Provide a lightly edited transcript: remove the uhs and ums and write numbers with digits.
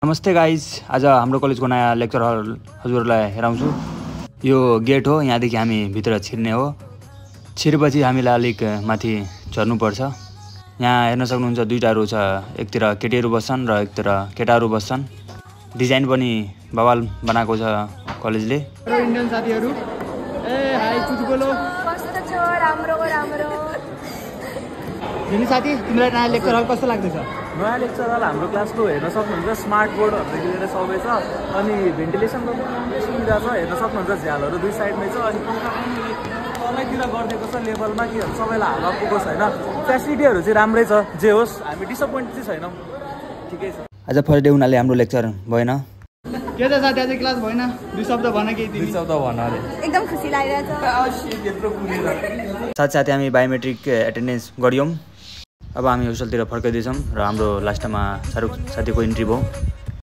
नमस्ते गाइज, आज हाम्रो कलेजको नयाँ लेक्चर हल हजुरहरूलाई हेराउँछु। यो गेट हो, यहाँदेखि हामी भित्र छिर्ने हो। छिरेपछि हामीलाई अलिक माथि झर्नुपर्छ। यहाँ हेर्न सक्नुहुन्छ दुईटा रो छ, एकतिर केटीहरू बस्छन् र एकतिर केटाहरू बस्छन्। डिजाइन पनि बवाल बनाएको छ कलेजले। इन्डियन साथीहरू, हाई चुटबोलो कस्तो छ? राम्रो राम्रो। दिनी साथी, तिमीलाई नयाँ लेक्चर हल कस्तो लाग्दैछ? नयाँ लेक्चर हल हाम्रो क्लासको हेर्न सक्नुहुन्छ स्मार्ट बोर्डहरूदेखि लिएर सबै छ अनि भेन्टिलेसनको पनि सुविधा छ। हेर्न सक्नुहुन्छ झ्यालहरू दुई साइडमै छ अनि पङ्खा पनि तलैतिर गरिदिएको छ लेभलमा कि सबैलाई हावा पुगोस् होइन। फेसिलिटीहरू चाहिँ राम्रै छ, जे होस् हामी डिसपोइन्ट चाहिँ छैनौँ, ठिकै छ। आज फर्स्ट डे हुनाले हाम्रो लेक्चर भएन। के छ साथी, आज क्लास भएन? दुई शब्द भन केही तिमी। दुई शब्द भन अरे। एकदम खुसी लागिरहेछ। साथसाथै हामी बायोमेट्रिक एटेन्डेन्स गऱ्यौँ। अब हामी होस्टेलतिर फर्काइँदैछौँ र हाम्रो लास्टमा शाहरुख साथीको इन्ट्री भयो।